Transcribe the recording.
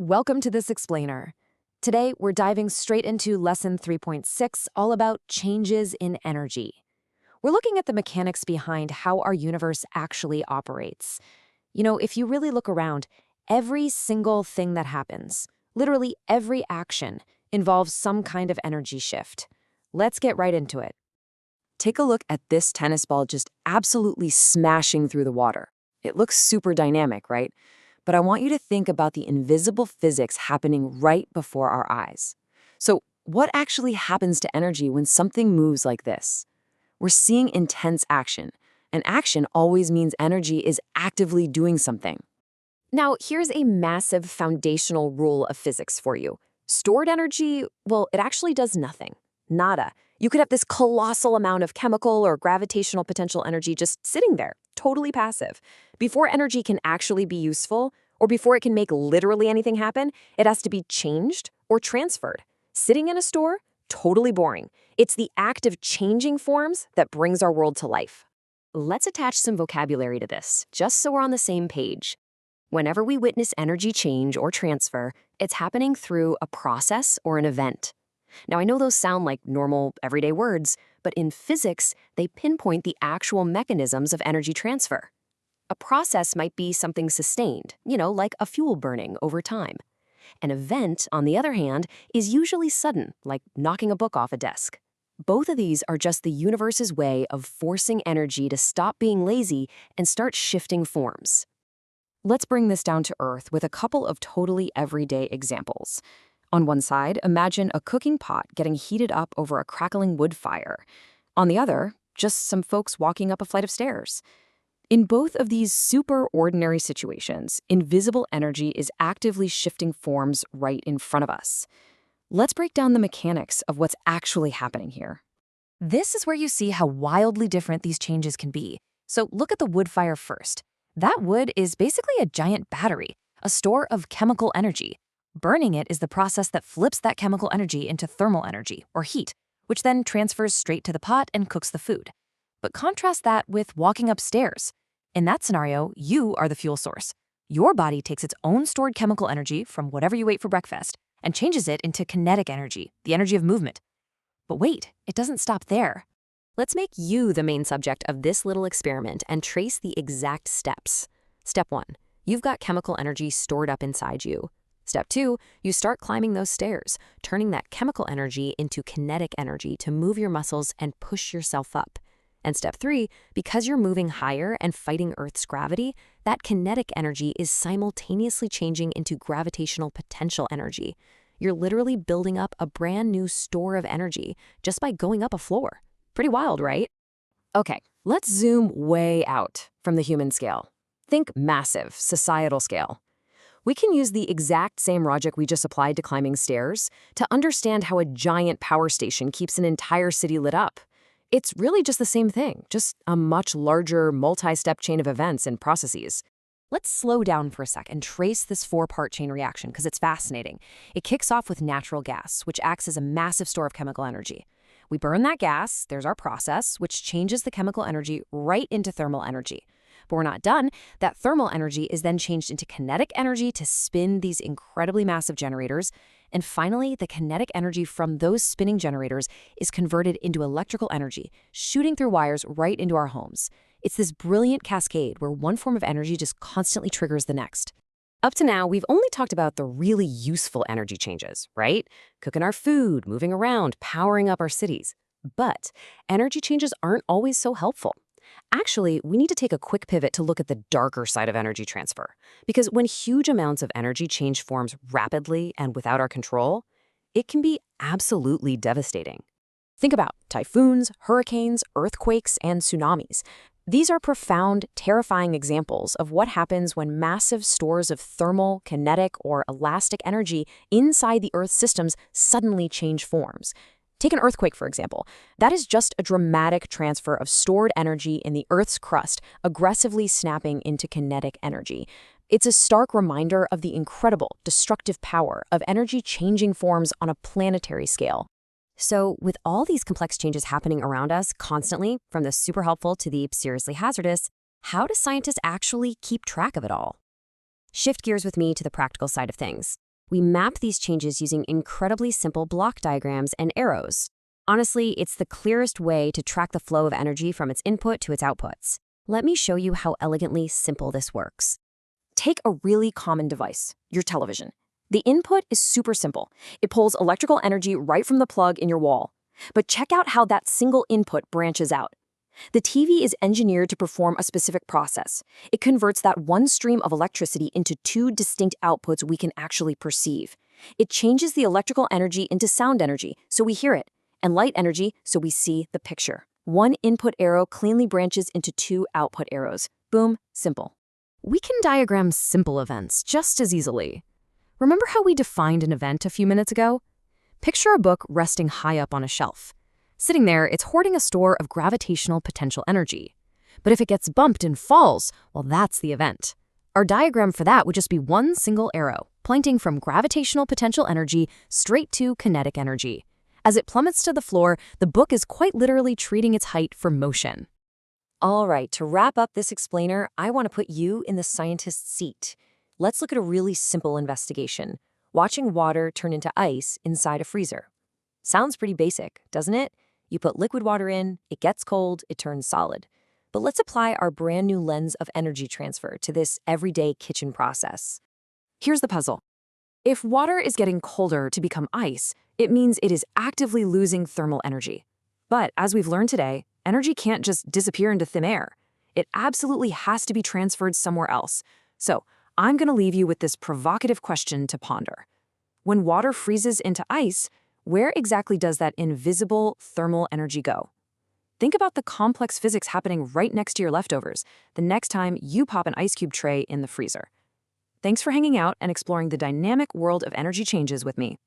Welcome to This Explainer. Today, we're diving straight into Lesson 3.6, all about changes in energy. We're looking at the mechanics behind how our universe actually operates. If you really look around, every single thing that happens, literally every action, involves some kind of energy shift. Let's get right into it. Take a look at this tennis ball just absolutely smashing through the water. It looks super dynamic, right? But I want you to think about the invisible physics happening right before our eyes. So, what actually happens to energy when something moves like this? We're seeing intense action, and action always means energy is actively doing something. Now, here's a massive foundational rule of physics for you. Stored energy, well, it actually does nothing. Nada. You could have this colossal amount of chemical or gravitational potential energy just sitting there, totally passive. Before energy can actually be useful, or before it can make literally anything happen, it has to be changed or transferred. Sitting in a store? Totally boring. It's the act of changing forms that brings our world to life. Let's attach some vocabulary to this, just so we're on the same page. Whenever we witness energy change or transfer, it's happening through a process or an event. Now, I know those sound like normal, everyday words, but in physics, they pinpoint the actual mechanisms of energy transfer. A process might be something sustained, like a fuel burning over time. An event, on the other hand, is usually sudden, like knocking a book off a desk. Both of these are just the universe's way of forcing energy to stop being lazy and start shifting forms. Let's bring this down to earth with a couple of totally everyday examples. On one side, imagine a cooking pot getting heated up over a crackling wood fire. On the other, just some folks walking up a flight of stairs. In both of these super ordinary situations, invisible energy is actively shifting forms right in front of us. Let's break down the mechanics of what's actually happening here. This is where you see how wildly different these changes can be. So look at the wood fire first. That wood is basically a giant battery, a store of chemical energy. Burning it is the process that flips that chemical energy into thermal energy, or heat, which then transfers straight to the pot and cooks the food. But contrast that with walking upstairs. In that scenario, you are the fuel source. Your body takes its own stored chemical energy from whatever you ate for breakfast and changes it into kinetic energy, the energy of movement. But wait, it doesn't stop there. Let's make you the main subject of this little experiment and trace the exact steps. Step 1. You've got chemical energy stored up inside you. Step 2, you start climbing those stairs, turning that chemical energy into kinetic energy to move your muscles and push yourself up. And step 3, because you're moving higher and fighting Earth's gravity, that kinetic energy is simultaneously changing into gravitational potential energy. You're literally building up a brand new store of energy just by going up a floor. Pretty wild, right? Okay, let's zoom way out from the human scale. Think massive, societal scale. We can use the exact same logic we just applied to climbing stairs to understand how a giant power station keeps an entire city lit up. It's really just the same thing, just a much larger, multi-step chain of events and processes. Let's slow down for a sec and trace this four-part chain reaction because it's fascinating. It kicks off with natural gas, which acts as a massive store of chemical energy. We burn that gas, there's our process, which changes the chemical energy right into thermal energy. But we're not done. That thermal energy is then changed into kinetic energy to spin these incredibly massive generators. And finally, the kinetic energy from those spinning generators is converted into electrical energy, shooting through wires right into our homes. It's this brilliant cascade where one form of energy just constantly triggers the next. Up to now, we've only talked about the really useful energy changes, right? Cooking our food, moving around, powering up our cities. But energy changes aren't always so helpful. Actually, we need to take a quick pivot to look at the darker side of energy transfer. Because when huge amounts of energy change forms rapidly and without our control, it can be absolutely devastating. Think about typhoons, hurricanes, earthquakes, and tsunamis. These are profound, terrifying examples of what happens when massive stores of thermal, kinetic, or elastic energy inside the Earth's systems suddenly change forms. Take an earthquake, for example. That is just a dramatic transfer of stored energy in the Earth's crust, aggressively snapping into kinetic energy. It's a stark reminder of the incredible, destructive power of energy changing forms on a planetary scale. So, with all these complex changes happening around us constantly, from the super helpful to the seriously hazardous, how do scientists actually keep track of it all? Shift gears with me to the practical side of things. We map these changes using incredibly simple block diagrams and arrows. Honestly, it's the clearest way to track the flow of energy from its input to its outputs. Let me show you how elegantly simple this works. Take a really common device, your television. The input is super simple. It pulls electrical energy right from the plug in your wall. But check out how that single input branches out. The TV is engineered to perform a specific process. It converts that one stream of electricity into two distinct outputs we can actually perceive. It changes the electrical energy into sound energy, so we hear it, and light energy, so we see the picture. One input arrow cleanly branches into two output arrows. Boom, simple. We can diagram simple events just as easily. Remember how we defined an event a few minutes ago? Picture a book resting high up on a shelf. Sitting there, it's hoarding a store of gravitational potential energy. But if it gets bumped and falls, well, that's the event. Our diagram for that would just be one single arrow, pointing from gravitational potential energy straight to kinetic energy. As it plummets to the floor, the book is quite literally treating its height for motion. All right, to wrap up this explainer, I want to put you in the scientist's seat. Let's look at a really simple investigation. Watching water turn into ice inside a freezer. Sounds pretty basic, doesn't it? You put liquid water in, it gets cold, it turns solid. But let's apply our brand new lens of energy transfer to this everyday kitchen process. Here's the puzzle. If water is getting colder to become ice, it means it is actively losing thermal energy. But as we've learned today, energy can't just disappear into thin air. It absolutely has to be transferred somewhere else. So I'm going to leave you with this provocative question to ponder. When water freezes into ice, where exactly does that invisible thermal energy go? Think about the complex physics happening right next to your leftovers the next time you pop an ice cube tray in the freezer. Thanks for hanging out and exploring the dynamic world of energy changes with me.